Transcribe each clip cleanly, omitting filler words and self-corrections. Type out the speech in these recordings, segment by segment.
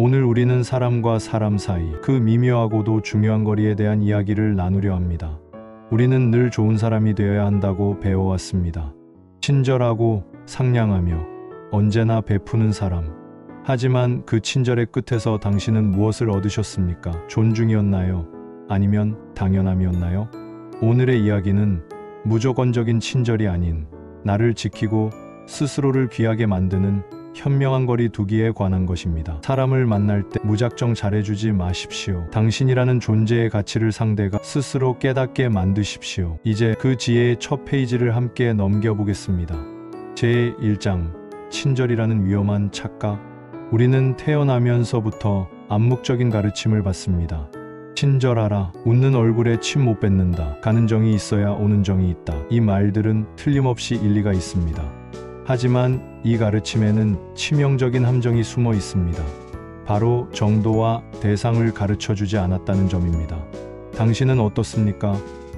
오늘 우리는 사람과 사람 사이 그 미묘하고도 중요한 거리에 대한 이야기를 나누려 합니다. 우리는 늘 좋은 사람이 되어야 한다고 배워왔습니다. 친절하고 상냥하며 언제나 베푸는 사람. 하지만 그 친절의 끝에서 당신은 무엇을 얻으셨습니까? 존중이었나요? 아니면 당연함이었나요? 오늘의 이야기는 무조건적인 친절이 아닌 나를 지키고 스스로를 귀하게 만드는 현명한 거리 두기에 관한 것입니다. 사람을 만날 때 무작정 잘해주지 마십시오. 당신이라는 존재의 가치를 상대가 스스로 깨닫게 만드십시오. 이제 그 지혜의 첫 페이지를 함께 넘겨보겠습니다. 제1장 친절이라는 위험한 착각. 우리는 태어나면서부터 암묵적인 가르침을 받습니다. 친절하라. 웃는 얼굴에 침 못 뱉는다. 가는 정이 있어야 오는 정이 있다. 이 말들은 틀림없이 일리가 있습니다. 하지만 이 가르침에는 치명적인 함정이 숨어 있습니다. 바로 정도와 대상을 가르쳐주지 않았다는 점입니다. 당신은 어떻습니까?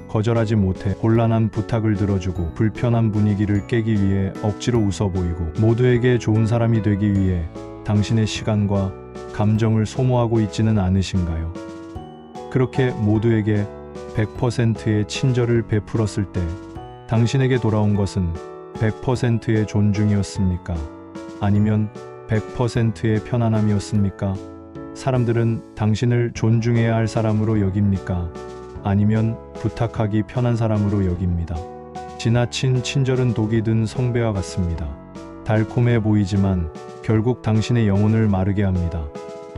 거절하지 못해 곤란한 부탁을 들어주고 불편한 분위기를 깨기 위해 억지로 웃어 보이고 모두에게 좋은 사람이 되기 위해 당신의 시간과 감정을 소모하고 있지는 않으신가요? 그렇게 모두에게 100%의 친절을 베풀었을 때 당신에게 돌아온 것은 100%의 존중이었습니까? 아니면 100%의 편안함이었습니까? 사람들은 당신을 존중해야 할 사람으로 여깁니까? 아니면 부탁하기 편한 사람으로 여깁니다. 지나친 친절은 독이 든 성배와 같습니다. 달콤해 보이지만 결국 당신의 영혼을 마르게 합니다.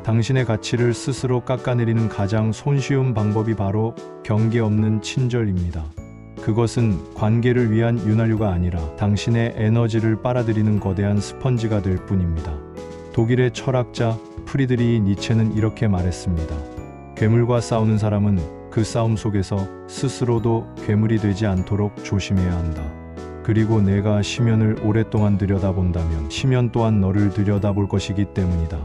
당신의 가치를 스스로 깎아내리는 가장 손쉬운 방법이 바로 경계 없는 친절입니다. 그것은 관계를 위한 윤활유가 아니라 당신의 에너지를 빨아들이는 거대한 스펀지가 될 뿐입니다. 독일의 철학자 프리드리히 니체는 이렇게 말했습니다. 괴물과 싸우는 사람은 그 싸움 속에서 스스로도 괴물이 되지 않도록 조심해야 한다. 그리고 내가 심연을 오랫동안 들여다본다면 심연 또한 너를 들여다볼 것이기 때문이다.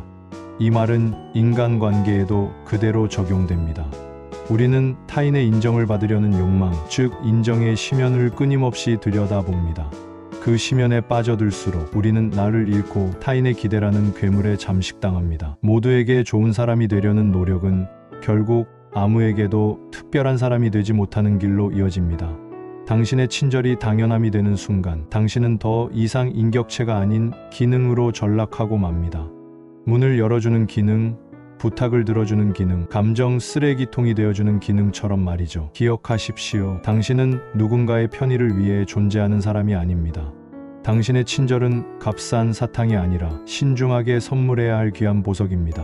이 말은 인간관계에도 그대로 적용됩니다. 우리는 타인의 인정을 받으려는 욕망, 즉 인정의 심연을 끊임없이 들여다봅니다. 그 심연에 빠져들수록 우리는 나를 잃고 타인의 기대라는 괴물에 잠식당합니다. 모두에게 좋은 사람이 되려는 노력은 결국 아무에게도 특별한 사람이 되지 못하는 길로 이어집니다. 당신의 친절이 당연함이 되는 순간 당신은 더 이상 인격체가 아닌 기능으로 전락하고 맙니다. 문을 열어주는 기능, 부탁을 들어주는 기능, 감정 쓰레기통이 되어주는 기능처럼 말이죠. 기억하십시오. 당신은 누군가의 편의를 위해 존재하는 사람이 아닙니다. 당신의 친절은 값싼 사탕이 아니라 신중하게 선물해야 할 귀한 보석입니다.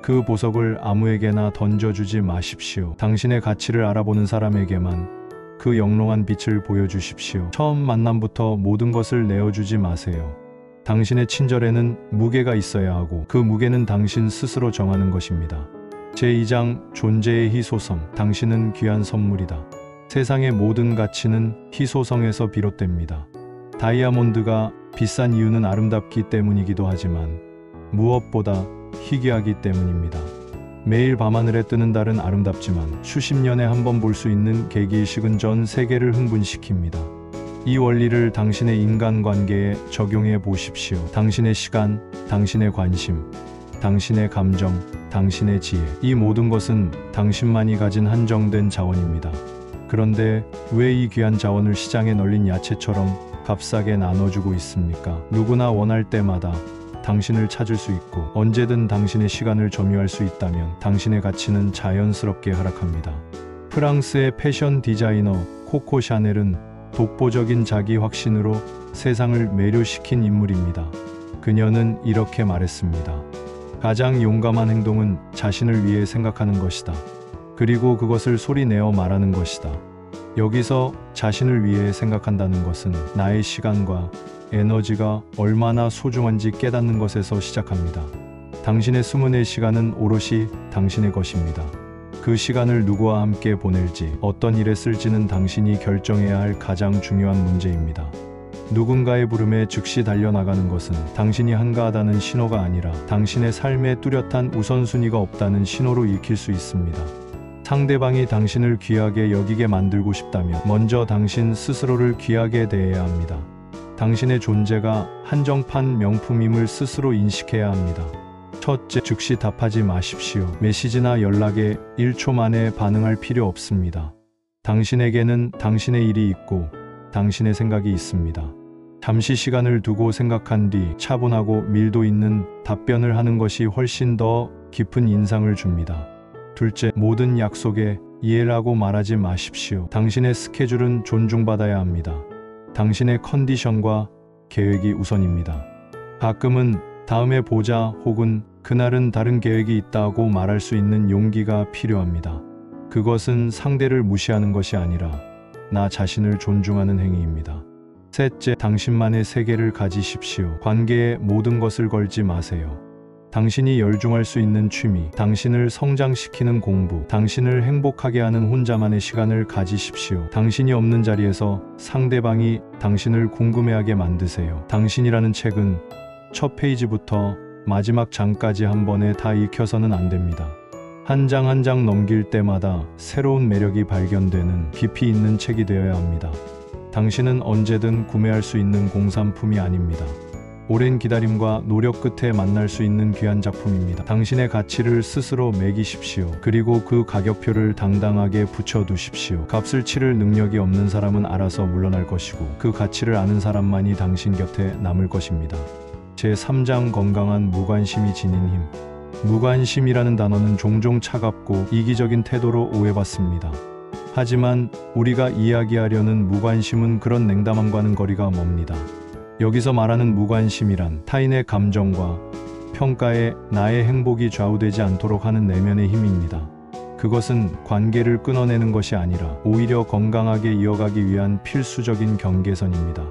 그 보석을 아무에게나 던져주지 마십시오. 당신의 가치를 알아보는 사람에게만 그 영롱한 빛을 보여주십시오. 처음 만남부터 모든 것을 내어주지 마세요. 당신의 친절에는 무게가 있어야 하고 그 무게는 당신 스스로 정하는 것입니다. 제2장 존재의 희소성. 당신은 귀한 선물이다. 세상의 모든 가치는 희소성에서 비롯됩니다. 다이아몬드가 비싼 이유는 아름답기 때문이기도 하지만 무엇보다 희귀하기 때문입니다. 매일 밤하늘에 뜨는 달은 아름답지만 수십 년에 한 번 볼 수 있는 개기일식은 전 세계를 흥분시킵니다. 이 원리를 당신의 인간관계에 적용해 보십시오. 당신의 시간, 당신의 관심, 당신의 감정, 당신의 지혜. 이 모든 것은 당신만이 가진 한정된 자원입니다. 그런데 왜 이 귀한 자원을 시장에 널린 야채처럼 값싸게 나눠주고 있습니까? 누구나 원할 때마다 당신을 찾을 수 있고 언제든 당신의 시간을 점유할 수 있다면 당신의 가치는 자연스럽게 하락합니다. 프랑스의 패션 디자이너 코코 샤넬은 독보적인 자기 확신으로 세상을 매료시킨 인물입니다. 그녀는 이렇게 말했습니다. 가장 용감한 행동은 자신을 위해 생각하는 것이다. 그리고 그것을 소리내어 말하는 것이다. 여기서 자신을 위해 생각한다는 것은 나의 시간과 에너지가 얼마나 소중한지 깨닫는 것에서 시작합니다. 당신의 24시간은 오롯이 당신의 것입니다. 그 시간을 누구와 함께 보낼지, 어떤 일에 쓸지는 당신이 결정해야 할 가장 중요한 문제입니다. 누군가의 부름에 즉시 달려나가는 것은 당신이 한가하다는 신호가 아니라 당신의 삶에 뚜렷한 우선순위가 없다는 신호로 읽힐 수 있습니다. 상대방이 당신을 귀하게 여기게 만들고 싶다면 먼저 당신 스스로를 귀하게 대해야 합니다. 당신의 존재가 한정판 명품임을 스스로 인식해야 합니다. 첫째, 즉시 답하지 마십시오. 메시지나 연락에 1초 만에 반응할 필요 없습니다. 당신에게는 당신의 일이 있고 당신의 생각이 있습니다. 잠시 시간을 두고 생각한 뒤 차분하고 밀도 있는 답변을 하는 것이 훨씬 더 깊은 인상을 줍니다. 둘째, 모든 약속에 이해라고 말하지 마십시오. 당신의 스케줄은 존중받아야 합니다. 당신의 컨디션과 계획이 우선입니다. 가끔은 다음에 보자 혹은 그날은 다른 계획이 있다고 말할 수 있는 용기가 필요합니다. 그것은 상대를 무시하는 것이 아니라 나 자신을 존중하는 행위입니다. 셋째, 당신만의 세계를 가지십시오. 관계에 모든 것을 걸지 마세요. 당신이 열중할 수 있는 취미, 당신을 성장시키는 공부, 당신을 행복하게 하는 혼자만의 시간을 가지십시오. 당신이 없는 자리에서 상대방이 당신을 궁금해하게 만드세요. 당신이라는 책은 첫 페이지부터 마지막 장까지 한 번에 다 읽혀서는 안 됩니다. 한 장 한 장 넘길 때마다 새로운 매력이 발견되는 깊이 있는 책이 되어야 합니다. 당신은 언제든 구매할 수 있는 공산품이 아닙니다. 오랜 기다림과 노력 끝에 만날 수 있는 귀한 작품입니다. 당신의 가치를 스스로 매기십시오. 그리고 그 가격표를 당당하게 붙여두십시오. 값을 치를 능력이 없는 사람은 알아서 물러날 것이고 그 가치를 아는 사람만이 당신 곁에 남을 것입니다. 제3장 건강한 무관심이 지닌 힘. 무관심이라는 단어는 종종 차갑고 이기적인 태도로 오해받습니다. 하지만 우리가 이야기하려는 무관심은 그런 냉담함과는 거리가 멉니다. 여기서 말하는 무관심이란 타인의 감정과 평가에 나의 행복이 좌우되지 않도록 하는 내면의 힘입니다. 그것은 관계를 끊어내는 것이 아니라 오히려 건강하게 이어가기 위한 필수적인 경계선입니다.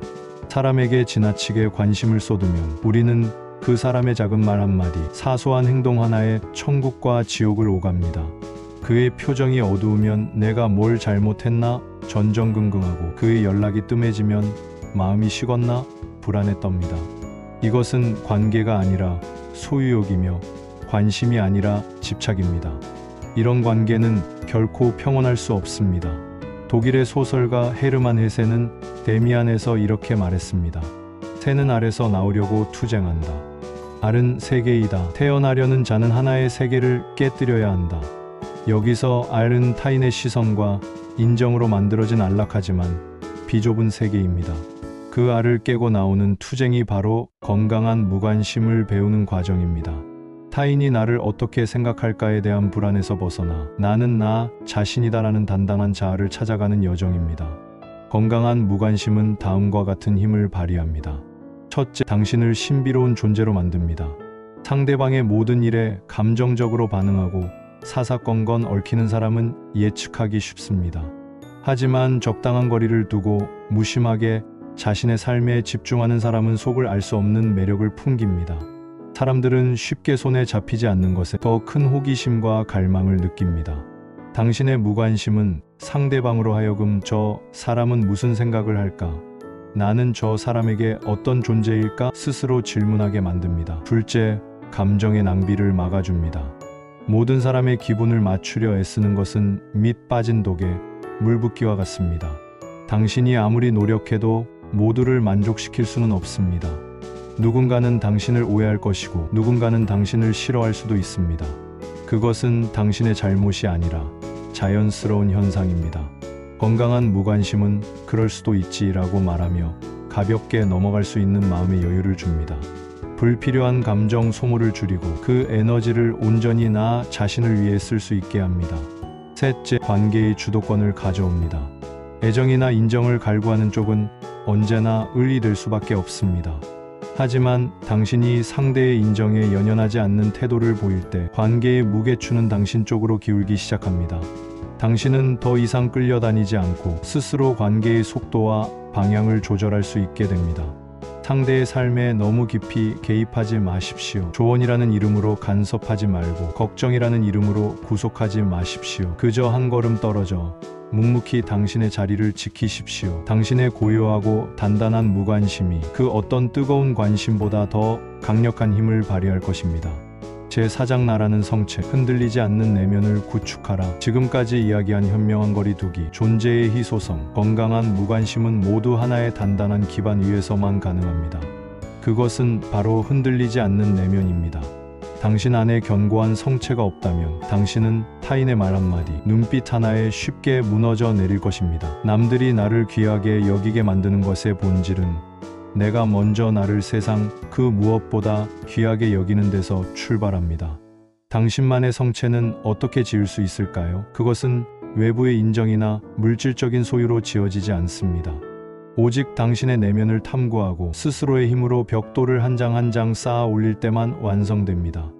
사람에게 지나치게 관심을 쏟으면 우리는 그 사람의 작은 말 한마디, 사소한 행동 하나에 천국과 지옥을 오갑니다. 그의 표정이 어두우면 내가 뭘 잘못했나 전전긍긍하고 그의 연락이 뜸해지면 마음이 식었나 불안에 떱니다. 이것은 관계가 아니라 소유욕이며 관심이 아니라 집착입니다. 이런 관계는 결코 평온할 수 없습니다. 독일의 소설가 헤르만 헤세는 데미안에서 이렇게 말했습니다. 새는 알에서 나오려고 투쟁한다. 알은 세계이다. 태어나려는 자는 하나의 세계를 깨뜨려야 한다. 여기서 알은 타인의 시선과 인정으로 만들어진 안락하지만 비좁은 세계입니다. 그 알을 깨고 나오는 투쟁이 바로 건강한 무관심을 배우는 과정입니다. 타인이 나를 어떻게 생각할까에 대한 불안에서 벗어나 나는 나 자신이다라는 단단한 자아를 찾아가는 여정입니다. 건강한 무관심은 다음과 같은 힘을 발휘합니다. 첫째, 당신을 신비로운 존재로 만듭니다. 상대방의 모든 일에 감정적으로 반응하고 사사건건 얽히는 사람은 예측하기 쉽습니다. 하지만 적당한 거리를 두고 무심하게 자신의 삶에 집중하는 사람은 속을 알 수 없는 매력을 풍깁니다. 사람들은 쉽게 손에 잡히지 않는 것에 더 큰 호기심과 갈망을 느낍니다. 당신의 무관심은 상대방으로 하여금 저 사람은 무슨 생각을 할까? 나는 저 사람에게 어떤 존재일까? 스스로 질문하게 만듭니다. 둘째, 감정의 낭비를 막아줍니다. 모든 사람의 기분을 맞추려 애쓰는 것은 밑 빠진 독에 물 붓기와 같습니다. 당신이 아무리 노력해도 모두를 만족시킬 수는 없습니다. 누군가는 당신을 오해할 것이고 누군가는 당신을 싫어할 수도 있습니다. 그것은 당신의 잘못이 아니라 자연스러운 현상입니다. 건강한 무관심은 그럴 수도 있지라고 말하며 가볍게 넘어갈 수 있는 마음의 여유를 줍니다. 불필요한 감정 소모를 줄이고 그 에너지를 온전히 나 자신을 위해 쓸 수 있게 합니다. 셋째, 관계의 주도권을 가져옵니다. 애정이나 인정을 갈구하는 쪽은 언제나 을이 될 수밖에 없습니다. 하지만 당신이 상대의 인정에 연연하지 않는 태도를 보일 때 관계의 무게추는 당신 쪽으로 기울기 시작합니다. 당신은 더 이상 끌려다니지 않고 스스로 관계의 속도와 방향을 조절할 수 있게 됩니다. 상대의 삶에 너무 깊이 개입하지 마십시오. 조언이라는 이름으로 간섭하지 말고 걱정이라는 이름으로 구속하지 마십시오. 그저 한 걸음 떨어져 묵묵히 당신의 자리를 지키십시오. 당신의 고요하고 단단한 무관심이 그 어떤 뜨거운 관심보다 더 강력한 힘을 발휘할 것입니다. 제4장 나라는 성체, 흔들리지 않는 내면을 구축하라. 지금까지 이야기한 현명한 거리두기, 존재의 희소성, 건강한 무관심은 모두 하나의 단단한 기반 위에서만 가능합니다. 그것은 바로 흔들리지 않는 내면입니다. 당신 안에 견고한 성체가 없다면 당신은 타인의 말 한마디, 눈빛 하나에 쉽게 무너져 내릴 것입니다. 남들이 나를 귀하게 여기게 만드는 것의 본질은 내가 먼저 나를 세상 그 무엇보다 귀하게 여기는 데서 출발합니다. 당신만의 성체는 어떻게 지을 수 있을까요? 그것은 외부의 인정이나 물질적인 소유로 지어지지 않습니다. 오직 당신의 내면을 탐구하고 스스로의 힘으로 벽돌을 한 장 한 장 쌓아 올릴 때만 완성됩니다.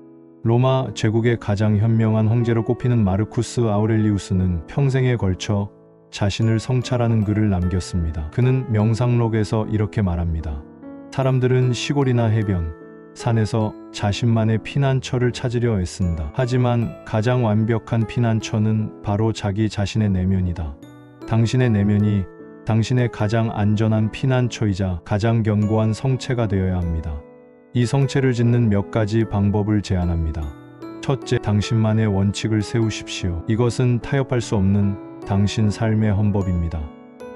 로마 제국의 가장 현명한 황제로 꼽히는 마르쿠스 아우렐리우스는 평생에 걸쳐 자신을 성찰하는 글을 남겼습니다. 그는 명상록에서 이렇게 말합니다. 사람들은 시골이나 해변, 산에서 자신만의 피난처를 찾으려 애쓴다. 하지만 가장 완벽한 피난처는 바로 자기 자신의 내면이다. 당신의 내면이 당신의 가장 안전한 피난처이자 가장 견고한 성체가 되어야 합니다. 이 성체를 짓는 몇 가지 방법을 제안합니다. 첫째, 당신만의 원칙을 세우십시오. 이것은 타협할 수 없는 당신 삶의 헌법입니다.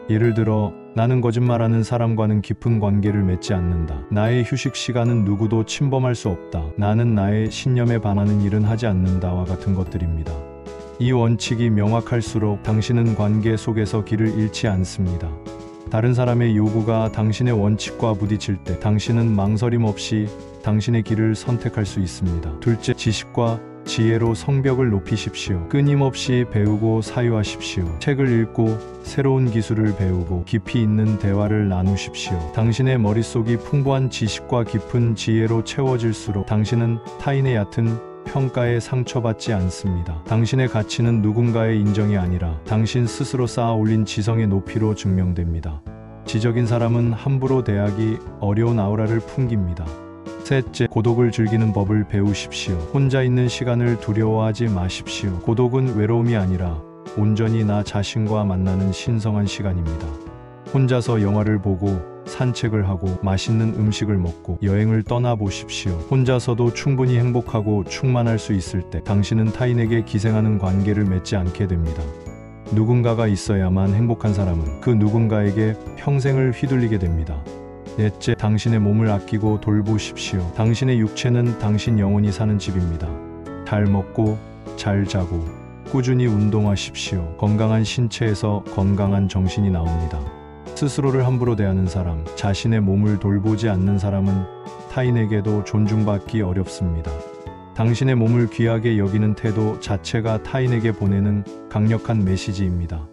예를 들어, 나는 거짓말하는 사람과는 깊은 관계를 맺지 않는다. 나의 휴식 시간은 누구도 침범할 수 없다. 나는 나의 신념에 반하는 일은 하지 않는다와 같은 것들입니다. 이 원칙이 명확할수록 당신은 관계 속에서 길을 잃지 않습니다. 다른 사람의 요구가 당신의 원칙과 부딪힐 때 당신은 망설임 없이 당신의 길을 선택할 수 있습니다. 둘째, 지식과 지혜로 성벽을 높이십시오. 끊임없이 배우고 사유하십시오. 책을 읽고 새로운 기술을 배우고 깊이 있는 대화를 나누십시오. 당신의 머릿속이 풍부한 지식과 깊은 지혜로 채워질수록 당신은 타인의 얕은 평가에 상처받지 않습니다. 당신의 가치는 누군가의 인정이 아니라 당신 스스로 쌓아 올린 지성의 높이로 증명됩니다. 지적인 사람은 함부로 대하기 어려운 아우라를 풍깁니다. 셋째, 고독을 즐기는 법을 배우십시오. 혼자 있는 시간을 두려워하지 마십시오. 고독은 외로움이 아니라 온전히 나 자신과 만나는 신성한 시간입니다. 혼자서 영화를 보고 산책을 하고 맛있는 음식을 먹고 여행을 떠나보십시오. 혼자서도 충분히 행복하고 충만할 수 있을 때 당신은 타인에게 기생하는 관계를 맺지 않게 됩니다. 누군가가 있어야만 행복한 사람은 그 누군가에게 평생을 휘둘리게 됩니다. 넷째, 당신의 몸을 아끼고 돌보십시오. 당신의 육체는 당신 영혼이 사는 집입니다. 잘 먹고 잘 자고 꾸준히 운동하십시오. 건강한 신체에서 건강한 정신이 나옵니다. 스스로를 함부로 대하는 사람, 자신의 몸을 돌보지 않는 사람은 타인에게도 존중받기 어렵습니다. 당신의 몸을 귀하게 여기는 태도 자체가 타인에게 보내는 강력한 메시지입니다.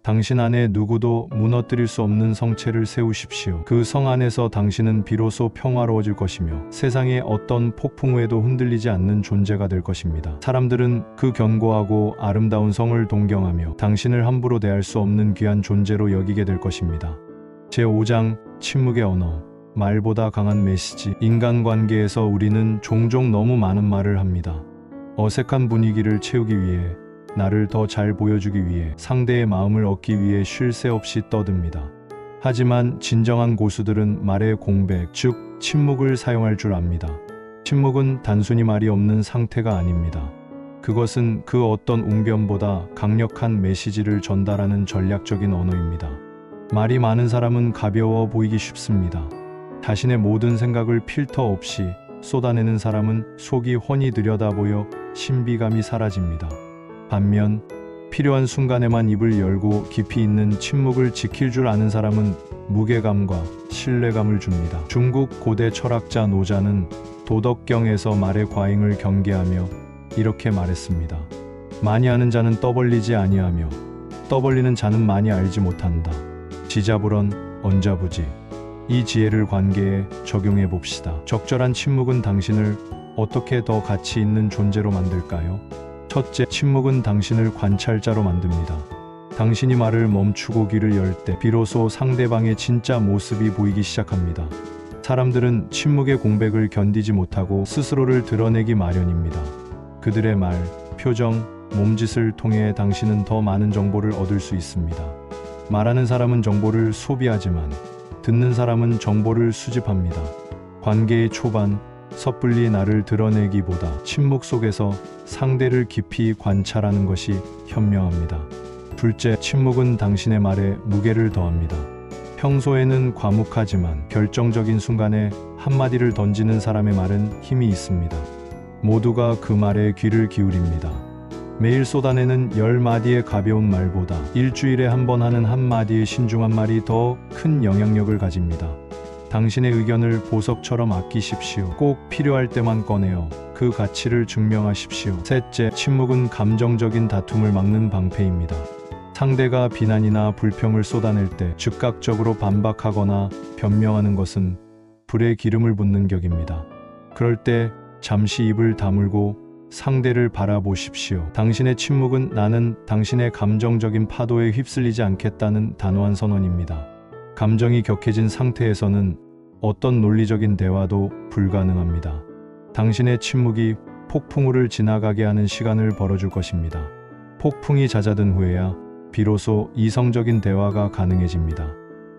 당신 안에 누구도 무너뜨릴 수 없는 성체를 세우십시오. 그 성 안에서 당신은 비로소 평화로워질 것이며 세상의 어떤 폭풍우에도 흔들리지 않는 존재가 될 것입니다. 사람들은 그 견고하고 아름다운 성을 동경하며 당신을 함부로 대할 수 없는 귀한 존재로 여기게 될 것입니다. 제5장 침묵의 언어, 말보다 강한 메시지. 인간관계에서 우리는 종종 너무 많은 말을 합니다. 어색한 분위기를 채우기 위해, 나를 더 잘 보여주기 위해, 상대의 마음을 얻기 위해 쉴 새 없이 떠듭니다. 하지만 진정한 고수들은 말의 공백, 즉 침묵을 사용할 줄 압니다. 침묵은 단순히 말이 없는 상태가 아닙니다. 그것은 그 어떤 웅변보다 강력한 메시지를 전달하는 전략적인 언어입니다. 말이 많은 사람은 가벼워 보이기 쉽습니다. 자신의 모든 생각을 필터 없이 쏟아내는 사람은 속이 훤히 들여다보여 신비감이 사라집니다. 반면 필요한 순간에만 입을 열고 깊이 있는 침묵을 지킬 줄 아는 사람은 무게감과 신뢰감을 줍니다. 중국 고대 철학자 노자는 도덕경에서 말의 과잉을 경계하며 이렇게 말했습니다. 많이 아는 자는 떠벌리지 아니하며 떠벌리는 자는 많이 알지 못한다. 지자불언 언자부지. 이 지혜를 관계에 적용해 봅시다. 적절한 침묵은 당신을 어떻게 더 가치 있는 존재로 만들까요? 첫째, 침묵은 당신을 관찰자로 만듭니다. 당신이 말을 멈추고 귀를 열 때 비로소 상대방의 진짜 모습이 보이기 시작합니다. 사람들은 침묵의 공백을 견디지 못하고 스스로를 드러내기 마련입니다. 그들의 말, 표정, 몸짓을 통해 당신은 더 많은 정보를 얻을 수 있습니다. 말하는 사람은 정보를 소비하지만 듣는 사람은 정보를 수집합니다. 관계의 초반, 섣불리 나를 드러내기보다 침묵 속에서 상대를 깊이 관찰하는 것이 현명합니다. 둘째, 침묵은 당신의 말에 무게를 더합니다. 평소에는 과묵하지만 결정적인 순간에 한마디를 던지는 사람의 말은 힘이 있습니다. 모두가 그 말에 귀를 기울입니다. 매일 쏟아내는 10마디의 가벼운 말보다 일주일에 한 번 하는 한마디의 신중한 말이 더 큰 영향력을 가집니다. 당신의 의견을 보석처럼 아끼십시오. 꼭 필요할 때만 꺼내어 그 가치를 증명하십시오. 셋째, 침묵은 감정적인 다툼을 막는 방패입니다. 상대가 비난이나 불평을 쏟아낼 때 즉각적으로 반박하거나 변명하는 것은 불에 기름을 붓는 격입니다. 그럴 때 잠시 입을 다물고 상대를 바라보십시오. 당신의 침묵은 나는 당신의 감정적인 파도에 휩쓸리지 않겠다는 단호한 선언입니다. 감정이 격해진 상태에서는 어떤 논리적인 대화도 불가능합니다. 당신의 침묵이 폭풍우를 지나가게 하는 시간을 벌어줄 것입니다. 폭풍이 잦아든 후에야 비로소 이성적인 대화가 가능해집니다.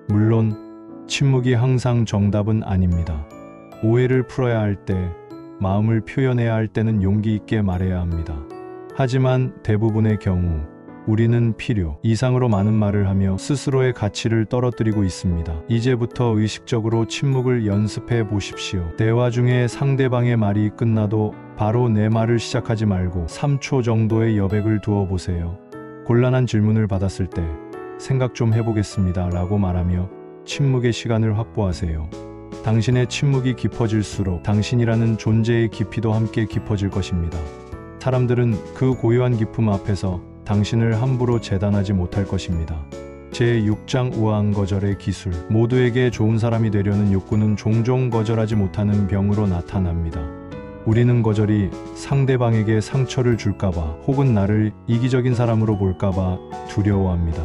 물론 침묵이 항상 정답은 아닙니다. 오해를 풀어야 할 때, 마음을 표현해야 할 때는 용기 있게 말해야 합니다. 하지만 대부분의 경우 우리는 필요 이상으로 많은 말을 하며 스스로의 가치를 떨어뜨리고 있습니다. 이제부터 의식적으로 침묵을 연습해 보십시오. 대화 중에 상대방의 말이 끝나도 바로 내 말을 시작하지 말고 3초 정도의 여백을 두어 보세요. 곤란한 질문을 받았을 때 생각 좀 해보겠습니다 라고 말하며 침묵의 시간을 확보하세요. 당신의 침묵이 깊어질수록 당신이라는 존재의 깊이도 함께 깊어질 것입니다. 사람들은 그 고요한 깊음 앞에서 당신을 함부로 재단하지 못할 것입니다. 제6장 우아한 거절의 기술. 모두에게 좋은 사람이 되려는 욕구는 종종 거절하지 못하는 병으로 나타납니다. 우리는 거절이 상대방에게 상처를 줄까봐 혹은 나를 이기적인 사람으로 볼까봐 두려워합니다.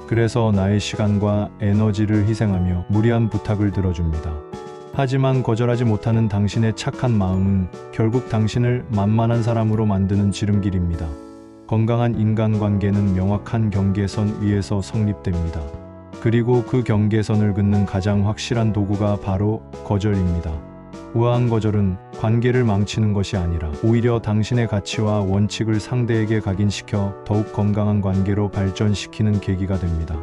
그래서 나의 시간과 에너지를 희생하며 무리한 부탁을 들어줍니다. 하지만 거절하지 못하는 당신의 착한 마음은 결국 당신을 만만한 사람으로 만드는 지름길입니다. 건강한 인간관계는 명확한 경계선 위에서 성립됩니다. 그리고 그 경계선을 긋는 가장 확실한 도구가 바로 거절입니다. 우아한 거절은 관계를 망치는 것이 아니라 오히려 당신의 가치와 원칙을 상대에게 각인시켜 더욱 건강한 관계로 발전시키는 계기가 됩니다.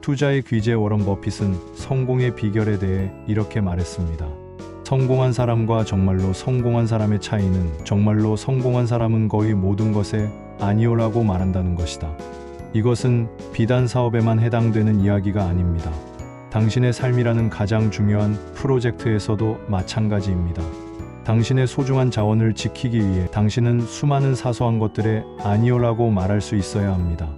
투자의 귀재 워런 버핏은 성공의 비결에 대해 이렇게 말했습니다. 성공한 사람과 정말로 성공한 사람의 차이는 정말로 성공한 사람은 거의 모든 것에 아니오라고 말한다는 것이다. 이것은 비단 사업에만 해당되는 이야기가 아닙니다. 당신의 삶이라는 가장 중요한 프로젝트에서도 마찬가지입니다. 당신의 소중한 자원을 지키기 위해 당신은 수많은 사소한 것들에 아니오라고 말할 수 있어야 합니다.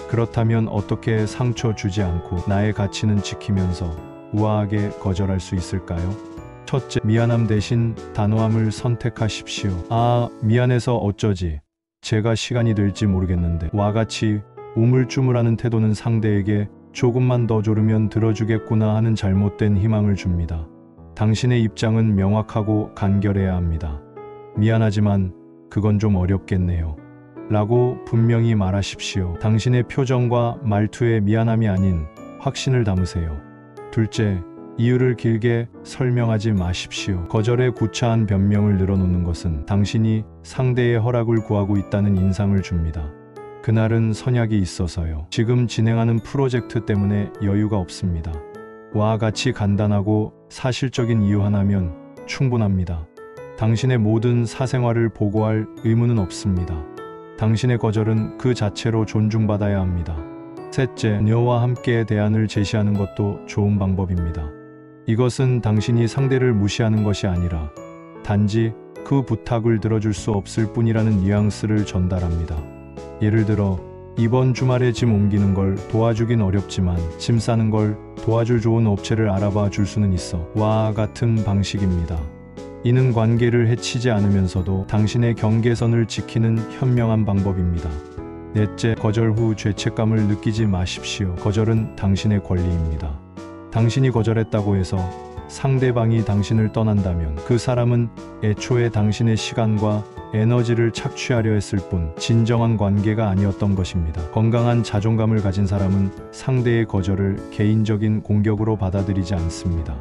그렇다면 어떻게 상처 주지 않고 나의 가치는 지키면서 우아하게 거절할 수 있을까요? 첫째, 미안함 대신 단호함을 선택하십시오. 아, 미안해서 어쩌지. 제가 시간이 될지 모르겠는데. 와 같이 우물쭈물하는 태도는 상대에게 조금만 더 조르면 들어주겠구나 하는 잘못된 희망을 줍니다. 당신의 입장은 명확하고 간결해야 합니다. 미안하지만 그건 좀 어렵겠네요. 라고 분명히 말하십시오. 당신의 표정과 말투에 미안함이 아닌 확신을 담으세요. 둘째, 이유를 길게 설명하지 마십시오. 거절에 구차한 변명을 늘어놓는 것은 당신이 상대의 허락을 구하고 있다는 인상을 줍니다. 그날은 선약이 있어서요. 지금 진행하는 프로젝트 때문에 여유가 없습니다. 와 같이 간단하고 사실적인 이유 하나면 충분합니다. 당신의 모든 사생활을 보고할 의무는 없습니다. 당신의 거절은 그 자체로 존중받아야 합니다. 셋째, 그녀와 함께 대안을 제시하는 것도 좋은 방법입니다. 이것은 당신이 상대를 무시하는 것이 아니라 단지 그 부탁을 들어줄 수 없을 뿐이라는 뉘앙스를 전달합니다. 예를 들어, 이번 주말에 짐 옮기는 걸 도와주긴 어렵지만 짐 싸는 걸 도와줄 좋은 업체를 알아봐 줄 수는 있어. 와 같은 방식입니다. 이는 관계를 해치지 않으면서도 당신의 경계선을 지키는 현명한 방법입니다. 넷째, 거절 후 죄책감을 느끼지 마십시오. 거절은 당신의 권리입니다. 당신이 거절했다고 해서 상대방이 당신을 떠난다면 그 사람은 애초에 당신의 시간과 에너지를 착취하려 했을 뿐 진정한 관계가 아니었던 것입니다. 건강한 자존감을 가진 사람은 상대의 거절을 개인적인 공격으로 받아들이지 않습니다.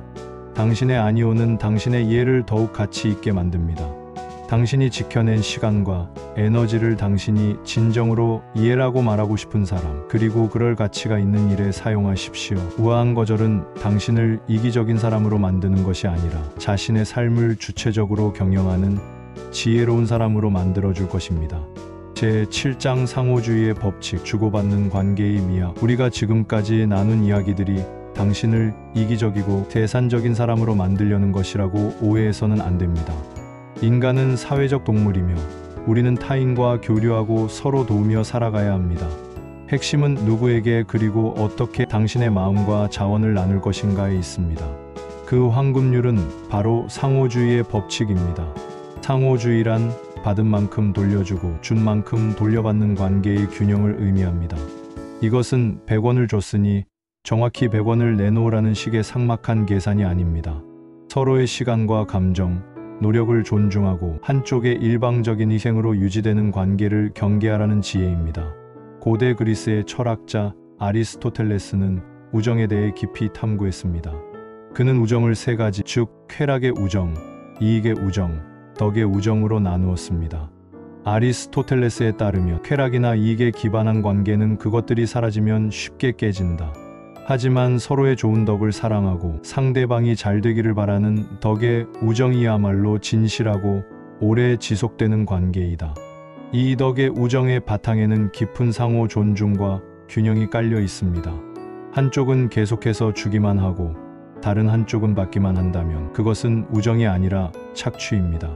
당신의 아니오는 당신의 이해를 더욱 가치 있게 만듭니다. 당신이 지켜낸 시간과 에너지를 당신이 진정으로 이해라고 말하고 싶은 사람, 그리고 그럴 가치가 있는 일에 사용하십시오. 우아한 거절은 당신을 이기적인 사람으로 만드는 것이 아니라 자신의 삶을 주체적으로 경영하는 지혜로운 사람으로 만들어줄 것입니다. 제7장 상호주의의 법칙, 주고받는 관계의 미학. 우리가 지금까지 나눈 이야기들이 당신을 이기적이고 대산적인 사람으로 만들려는 것이라고 오해해서는 안 됩니다. 인간은 사회적 동물이며 우리는 타인과 교류하고 서로 도우며 살아가야 합니다. 핵심은 누구에게 그리고 어떻게 당신의 마음과 자원을 나눌 것인가에 있습니다. 그 황금률은 바로 상호주의의 법칙입니다. 상호주의란 받은 만큼 돌려주고 준 만큼 돌려받는 관계의 균형을 의미합니다. 이것은 100원을 줬으니 정확히 100원을 내놓으라는 식의 삭막한 계산이 아닙니다. 서로의 시간과 감정, 노력을 존중하고 한쪽의 일방적인 희생으로 유지되는 관계를 경계하라는 지혜입니다. 고대 그리스의 철학자 아리스토텔레스는 우정에 대해 깊이 탐구했습니다. 그는 우정을 세 가지, 즉 쾌락의 우정, 이익의 우정, 덕의 우정으로 나누었습니다. 아리스토텔레스에 따르면 쾌락이나 이익에 기반한 관계는 그것들이 사라지면 쉽게 깨진다. 하지만 서로의 좋은 덕을 사랑하고 상대방이 잘 되기를 바라는 덕의 우정이야말로 진실하고 오래 지속되는 관계이다. 이 덕의 우정의 바탕에는 깊은 상호 존중과 균형이 깔려 있습니다. 한쪽은 계속해서 주기만 하고 다른 한쪽은 받기만 한다면 그것은 우정이 아니라 착취입니다.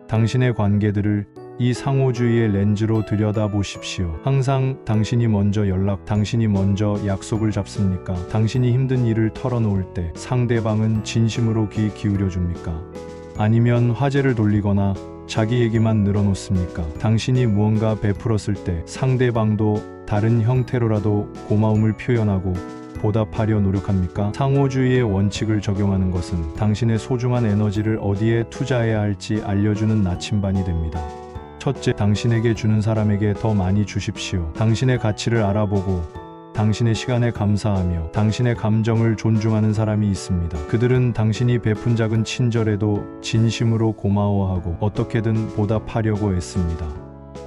당신의 관계들을 이 상호주의의 렌즈로 들여다보십시오. 항상 당신이 먼저 당신이 먼저 약속을 잡습니까? 당신이 힘든 일을 털어놓을 때 상대방은 진심으로 귀 기울여줍니까? 아니면 화제를 돌리거나 자기 얘기만 늘어놓습니까? 당신이 무언가 베풀었을 때 상대방도 다른 형태로라도 고마움을 표현하고 보답하려 노력합니까? 상호주의의 원칙을 적용하는 것은 당신의 소중한 에너지를 어디에 투자해야 할지 알려주는 나침반이 됩니다. 첫째, 당신에게 주는 사람에게 더 많이 주십시오. 당신의 가치를 알아보고 당신의 시간에 감사하며 당신의 감정을 존중하는 사람이 있습니다. 그들은 당신이 베푼 작은 친절에도 진심으로 고마워하고 어떻게든 보답하려고 애씁니다.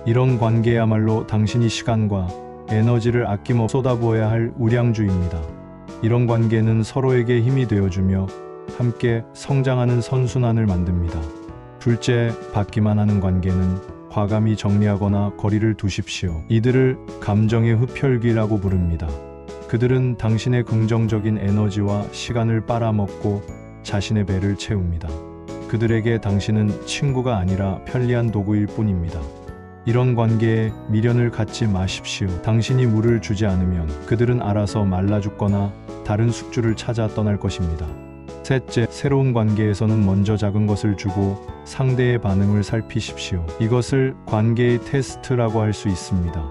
이런 관계야말로 당신이 시간과 에너지를 아낌없이 쏟아부어야 할 우량주입니다. 이런 관계는 서로에게 힘이 되어주며 함께 성장하는 선순환을 만듭니다. 둘째, 받기만 하는 관계는 과감히 정리하거나 거리를 두십시오. 이들을 감정의 흡혈귀라고 부릅니다. 그들은 당신의 긍정적인 에너지와 시간을 빨아먹고 자신의 배를 채웁니다. 그들에게 당신은 친구가 아니라 편리한 도구일 뿐입니다. 이런 관계에 미련을 갖지 마십시오. 당신이 물을 주지 않으면 그들은 알아서 말라 죽거나 다른 숙주를 찾아 떠날 것입니다. 셋째, 새로운 관계에서는 먼저 작은 것을 주고 상대의 반응을 살피십시오. 이것을 관계의 테스트라고 할 수 있습니다.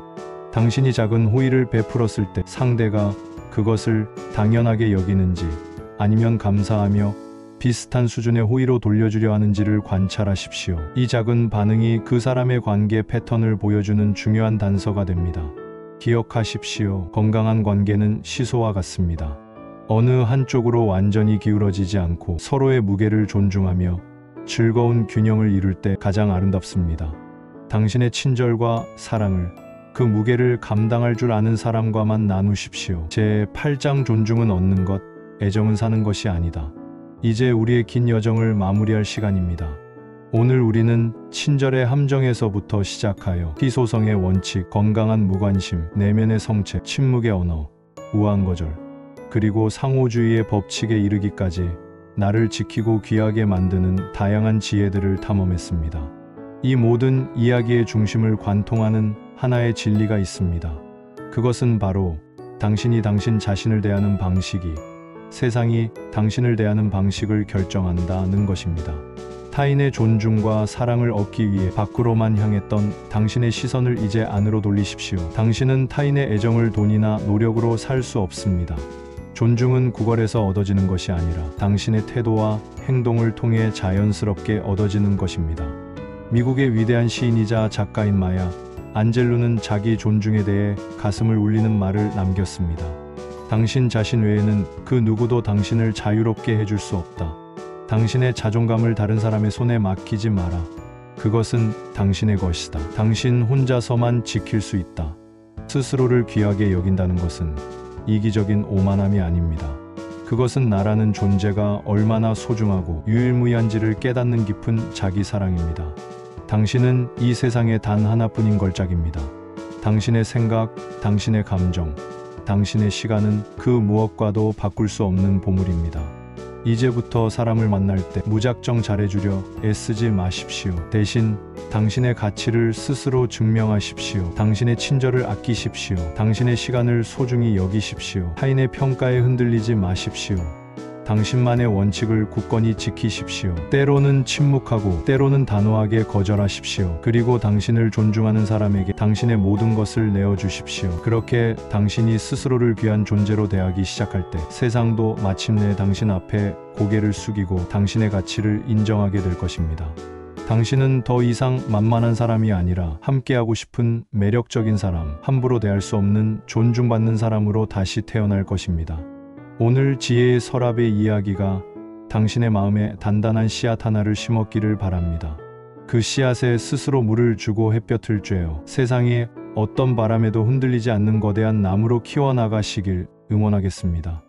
당신이 작은 호의를 베풀었을 때 상대가 그것을 당연하게 여기는지 아니면 감사하며 비슷한 수준의 호의로 돌려주려 하는지를 관찰하십시오. 이 작은 반응이 그 사람의 관계 패턴을 보여주는 중요한 단서가 됩니다. 기억하십시오. 건강한 관계는 시소와 같습니다. 어느 한쪽으로 완전히 기울어지지 않고 서로의 무게를 존중하며 즐거운 균형을 이룰 때 가장 아름답습니다. 당신의 친절과 사랑을 그 무게를 감당할 줄 아는 사람과만 나누십시오. 제8장 존중은 얻는 것, 애정은 사는 것이 아니다. 이제 우리의 긴 여정을 마무리할 시간입니다. 오늘 우리는 친절의 함정에서부터 시작하여 희소성의 원칙, 건강한 무관심, 내면의 성체, 침묵의 언어, 우아한 거절, 그리고 상호주의의 법칙에 이르기까지 나를 지키고 귀하게 만드는 다양한 지혜들을 탐험했습니다. 이 모든 이야기의 중심을 관통하는 하나의 진리가 있습니다. 그것은 바로 당신이 당신 자신을 대하는 방식이 세상이 당신을 대하는 방식을 결정한다는 것입니다. 타인의 존중과 사랑을 얻기 위해 밖으로만 향했던 당신의 시선을 이제 안으로 돌리십시오. 당신은 타인의 애정을 돈이나 노력으로 살 수 없습니다. 존중은 구걸에서 얻어지는 것이 아니라 당신의 태도와 행동을 통해 자연스럽게 얻어지는 것입니다. 미국의 위대한 시인이자 작가인 마야 안젤루는 자기 존중에 대해 가슴을 울리는 말을 남겼습니다. 당신 자신 외에는 그 누구도 당신을 자유롭게 해줄 수 없다. 당신의 자존감을 다른 사람의 손에 맡기지 마라. 그것은 당신의 것이다. 당신 혼자서만 지킬 수 있다. 스스로를 귀하게 여긴다는 것은 이기적인 오만함이 아닙니다. 그것은 나라는 존재가 얼마나 소중하고 유일무이한지를 깨닫는 깊은 자기 사랑입니다. 당신은 이 세상에 단 하나뿐인 걸작입니다. 당신의 생각, 당신의 감정, 당신의 시간은 그 무엇과도 바꿀 수 없는 보물입니다. 이제부터 사람을 만날 때 무작정 잘해주려 애쓰지 마십시오. 대신 당신의 가치를 스스로 증명하십시오. 당신의 친절을 아끼십시오. 당신의 시간을 소중히 여기십시오. 타인의 평가에 흔들리지 마십시오. 당신만의 원칙을 굳건히 지키십시오. 때로는 침묵하고 때로는 단호하게 거절하십시오. 그리고 당신을 존중하는 사람에게 당신의 모든 것을 내어주십시오. 그렇게 당신이 스스로를 귀한 존재로 대하기 시작할 때 세상도 마침내 당신 앞에 고개를 숙이고 당신의 가치를 인정하게 될 것입니다. 당신은 더 이상 만만한 사람이 아니라 함께하고 싶은 매력적인 사람, 함부로 대할 수 없는 존중받는 사람으로 다시 태어날 것입니다. 오늘 지혜의 서랍의 이야기가 당신의 마음에 단단한 씨앗 하나를 심었기를 바랍니다. 그 씨앗에 스스로 물을 주고 햇볕을 쬐어 세상의 어떤 바람에도 흔들리지 않는 거대한 나무로 키워나가시길 응원하겠습니다.